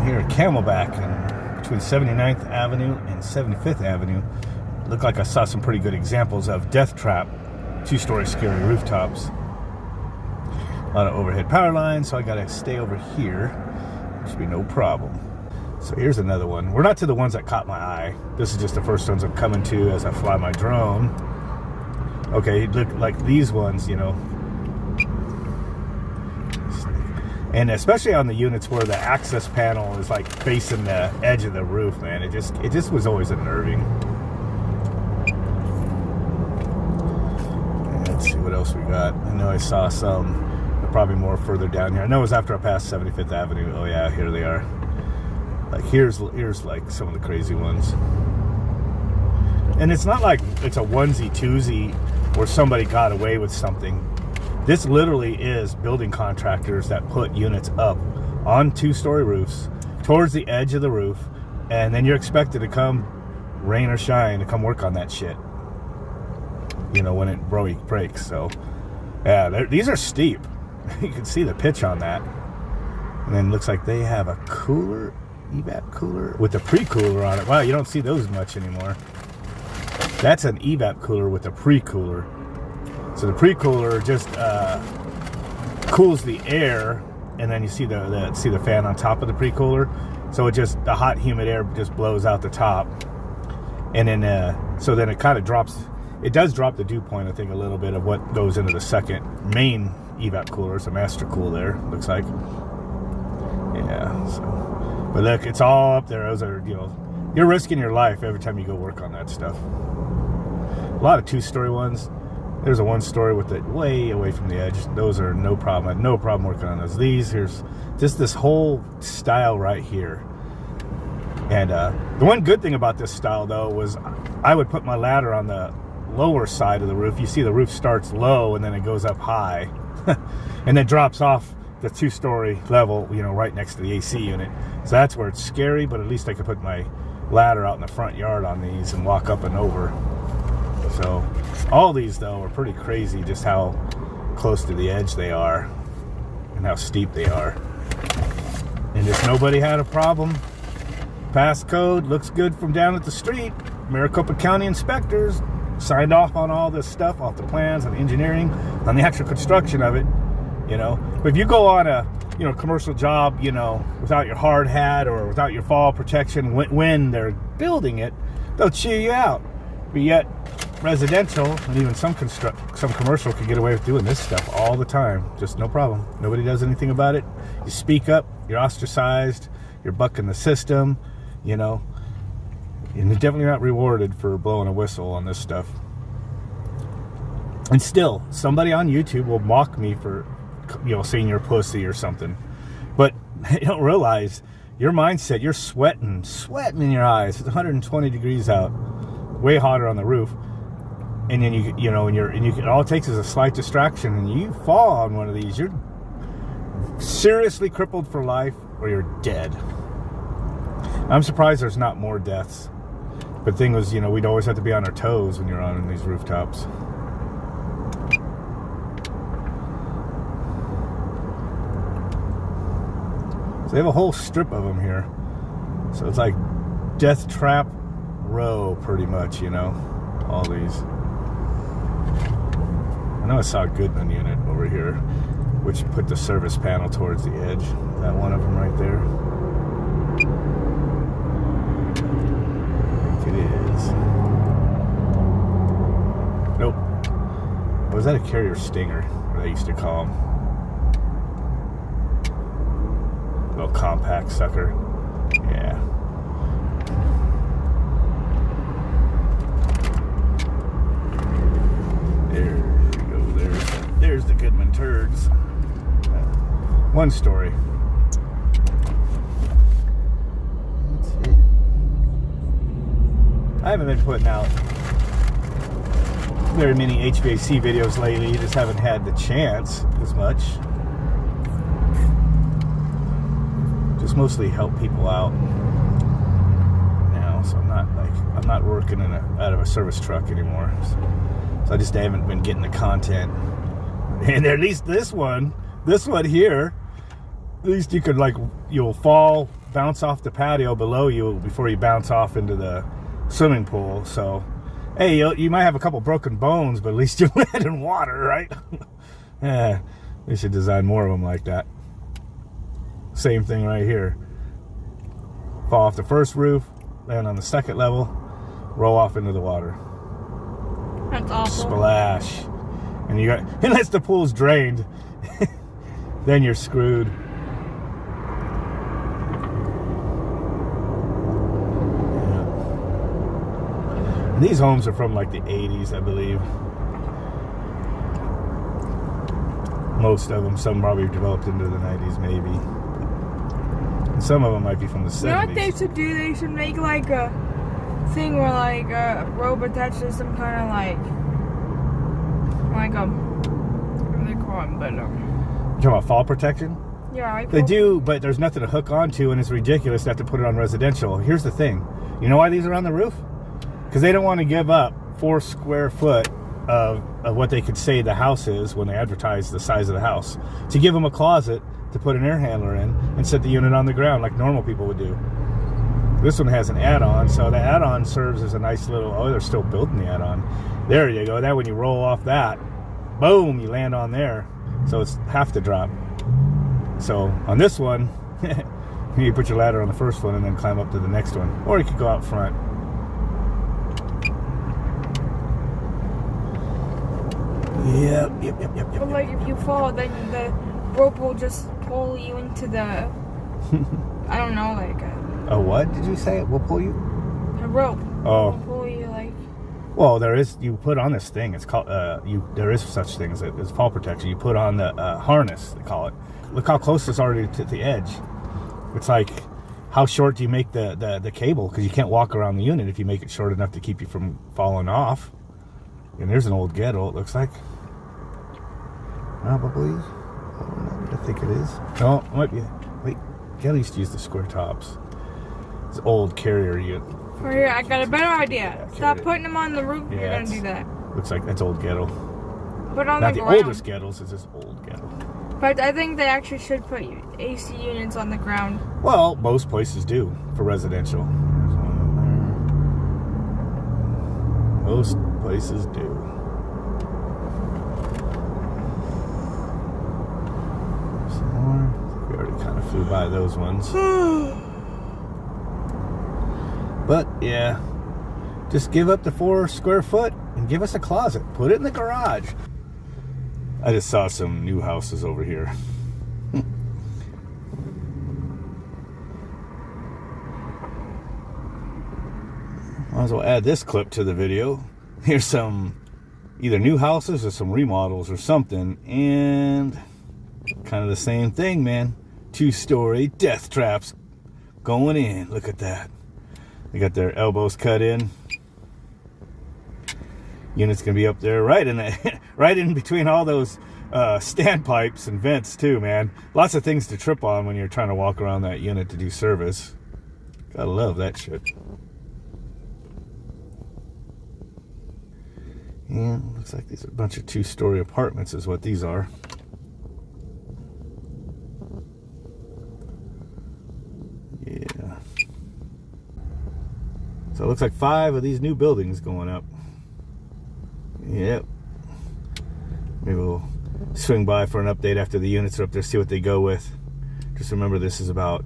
here at Camelback and between 79th Avenue and 75th Avenue. Looked like I saw some pretty good examples of death trap, two-story scary rooftops. A lot of overhead power lines, so I gotta stay over here. Should be no problem. So here's another one. We're not to the ones that caught my eye. This is just the first ones I'm coming to as I fly my drone. Okay, look like these ones, you know. And especially on the units where the access panel is like facing the edge of the roof, man. It just was always unnerving. Let's see what else we got. I know I saw some, probably more further down here. I know it was after I passed 75th Avenue. Oh yeah, here they are. Like here's like some of the crazy ones. And it's not like it's a onesie twosie where somebody got away with something. This literally is building contractors that put units up on two-story roofs towards the edge of the roof, and then you're expected to come rain or shine to come work on that shit, you know, when it breaks. So yeah, these are steep. You can see the pitch on that. And then it looks like they have a cooler, evap cooler with a pre-cooler on it. Wow, you don't see those much anymore. That's an evap cooler with a pre-cooler. So the pre-cooler just cools the air, and then you see the fan on top of the pre-cooler. So it just, the hot humid air just blows out the top, and then so then it kind of drops. It does drop the dew point, I think, a little bit of what goes into the second main evap cooler. It's a master cool there, looks like. Yeah. So, but look, it's all up there. Those are, you know, you're risking your life every time you go work on that stuff. A lot of two-story ones. There's a one-story with it way away from the edge. Those are no problem. I had no problem working on those. Here's just this whole style right here. And the one good thing about this style, though, was I would put my ladder on the lower side of the roof. You see the roof starts low and then it goes up high and then drops off the two-story level, you know, right next to the AC unit. So that's where it's scary, but at least I could put my ladder out in the front yard on these and walk up and over. So all these, though, are pretty crazy, just how close to the edge they are and how steep they are. And just nobody had a problem. Passcode looks good from down at the street. Maricopa County inspectors signed off on all this stuff, off the plans and engineering, on the actual construction of it, you know. But if you go on a, you know, commercial job, you know, without your hard hat or without your fall protection when they're building it, they'll chew you out. But yet residential and even some commercial can get away with doing this stuff all the time, just no problem. Nobody does anything about it. You speak up, you're ostracized, you're bucking the system, you know. And you're definitely not rewarded for blowing a whistle on this stuff. And still, somebody on YouTube will mock me for, you know, saying you're a pussy or something. But they don't realize your mindset, you're sweating in your eyes. It's 120 degrees out, way hotter on the roof. And then you know, all it takes is a slight distraction and you fall on one of these. You're seriously crippled for life or you're dead. I'm surprised there's not more deaths. But the thing was, you know, we'd always have to be on our toes when you're on these rooftops. So they have a whole strip of them here. So it's like death trap row, pretty much, you know, all these. I know I saw a Goodman unit over here, which put the service panel towards the edge. Is that one of them right there? I think it is. Nope. Or was that a Carrier Stinger? What they used to call them. Little compact sucker. Yeah. There you go. There's the Goodman turds. One story. I haven't been putting out very many HVAC videos lately. Just haven't had the chance as much. Just mostly help people out now. So I'm not working out of a service truck anymore. So I just haven't been getting the content. And at least this one here, at least you could, like, you'll fall bounce off the patio below you before you bounce off into the swimming pool. So, hey, you might have a couple broken bones, but at least you land in water, right? Yeah, they should design more of them like that. Same thing right here. Fall off the first roof, land on the second level, roll off into the water. That's awful. Splash. And you got, unless the pool's drained, then you're screwed. Yeah. And these homes are from like the 80s, I believe. Most of them, some probably developed into the 90s, maybe. And some of them might be from the 70s. You know what they should do? They should make like a thing where like a rope attaches some kind of like a, what do they call it? But you talking about fall protection? Yeah, they do, but there's nothing to hook onto, and it's ridiculous to have to put it on residential. Here's the thing. You know why these are on the roof? Because they don't want to give up 4 square foot of what they could say the house is when they advertise the size of the house. To give them a closet to put an air handler in and set the unit on the ground like normal people would do. This one has an add-on, so the add-on serves as a nice little, oh, they're still building the add-on. There you go. That when you roll off that, boom, you land on there. So it's half the drop. So on this one, you put your ladder on the first one and then climb up to the next one. Or you could go out front. Yep. But like if you fall, then the rope will just pull you into the, I don't know, like a what did you say? It will pull you? A rope. Oh. Will pull you like. Well, there is, you put on this thing, it's called, there is such thing as fall protection. You put on the harness, they call it. Look how close it's already to the edge. It's like, how short do you make the cable? Because you can't walk around the unit if you make it short enough to keep you from falling off. And there's an old ghetto, it looks like. Probably. I think it is. No, it might be. Wait, Ghetto used to use the square tops. It's old carrier unit. Oh, here, I got a better idea. Yeah, Stop putting them on the roof. Yeah, you're gonna do that. Looks like that's old ghetto. But on Not the the ground. oldest ghettos, it's just old ghetto. But I think they actually should put AC units on the ground. Well, most places do for residential. There's one up there. Most places do. Some more. We already kind of flew by those ones. But yeah, just give up the 4 square foot and give us a closet. Put it in the garage. I just saw some new houses over here. Might as well add this clip to the video. Here's some either new houses or some remodels or something, and kind of the same thing, man. 2-story death traps going in. Look at that. They got their elbows cut in. Unit's gonna be up there right in the, right in between all those standpipes and vents too, man. Lots of things to trip on when you're trying to walk around that unit to do service. Gotta love that shit. And looks like these are a bunch of 2-story apartments is what these are. Yeah. So it looks like 5 of these new buildings going up. Yep. Maybe we'll swing by for an update after the units are up there, see what they go with. Just remember this is about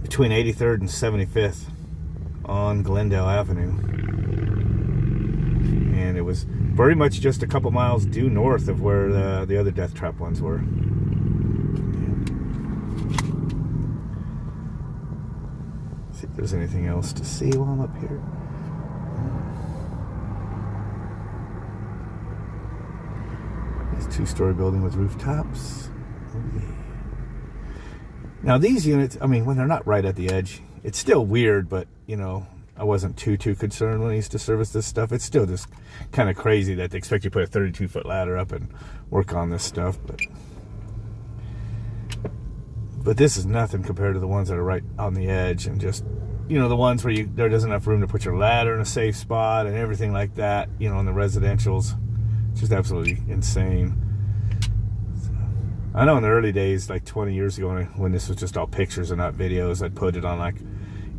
between 83rd and 75th on Glendale Avenue. And it was very much just a couple miles due north of where the other death trap ones were. See if there's anything else to see while I'm up here. This 2-story building with rooftops. Oh, yeah. Now these units, I mean, when they're not right at the edge, it's still weird, but you know, I wasn't too concerned when I used to service this stuff. It's still just kind of crazy that they expect you to put a 32-foot ladder up and work on this stuff, but this is nothing compared to the ones that are right on the edge, and just, you know, the ones where there doesn't enough room to put your ladder in a safe spot and everything like that, you know, in the residentials. It's just absolutely insane. So, I know in the early days, like 20 years ago, when this was just all pictures and not videos, I'd put it on like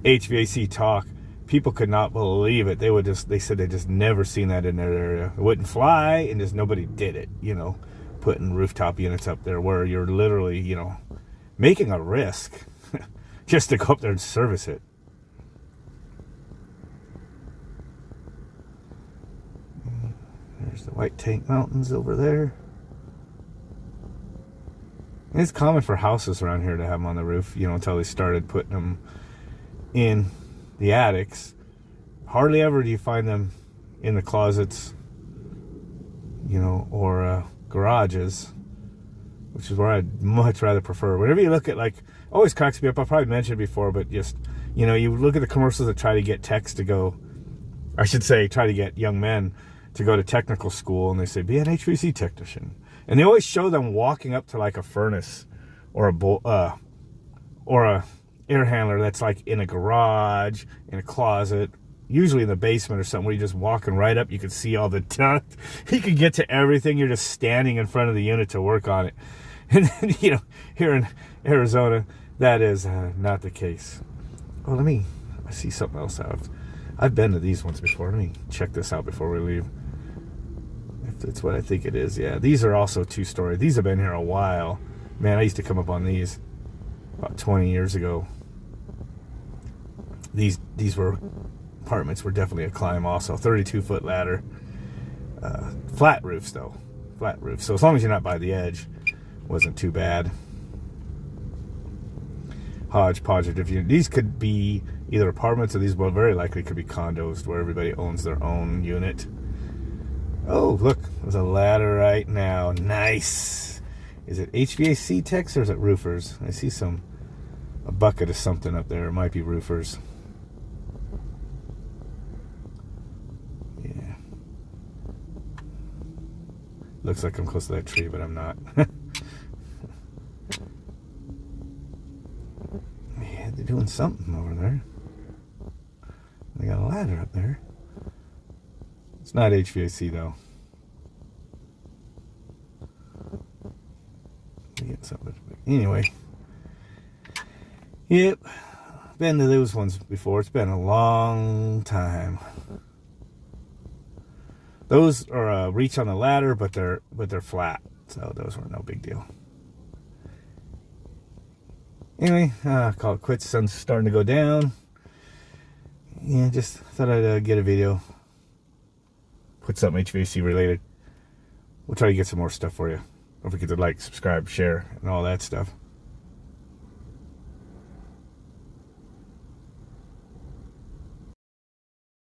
HVAC Talk. People could not believe it. They said they just never seen that in their area. It wouldn't fly, and just nobody did it, putting rooftop units up there where you're literally, making a risk just to go up there and service it. There's the White Tank Mountains over there. And it's common for houses around here to have them on the roof, until they started putting them in the attics. Hardly ever do you find them in the closets, or garages, which is where I'd much rather prefer. Whenever you look at, always cracks me up. I probably mentioned it before, but just, you look at the commercials that try to get techs to go, I should say, try to get young men to go to technical school, and they say, be an HVAC technician. And they always show them walking up to a furnace or a air handler that's in a garage, in a closet, usually in the basement or something, where you're just walking right up. You can see all the duct. You can get to everything. You're just standing in front of the unit to work on it. And then, here in Arizona, that is not the case. Oh, I see something else out. I've been to these ones before. Let me check this out before we leave. If it's what I think it is. Yeah, these are also 2-story. These have been here a while. Man, I used to come up on these about 20 years ago. These apartments were definitely a climb also. 32-foot ladder. Flat roofs, though. Flat roofs. So as long as you're not by the edge, wasn't too bad. Hodgepodge of different. These could be either apartments, or these very likely could be condos where everybody owns their own unit. Oh, look. There's a ladder right now. Nice. Is it HVAC techs or is it roofers? I see a bucket of something up there. It might be roofers. Yeah. Looks like I'm close to that tree, but I'm not. Yeah, they're doing something over there. They got a ladder up there. It's not HVAC, though. Get something. Anyway. Yep. Been to those ones before. It's been a long time. Those are reach on the ladder, but they're flat. So those were no big deal. Anyway, call it quits. Sun's starting to go down. Yeah, just thought I'd get a video. Put something HVAC related. We'll try to get some more stuff for you. Don't forget to like, subscribe, share, and all that stuff.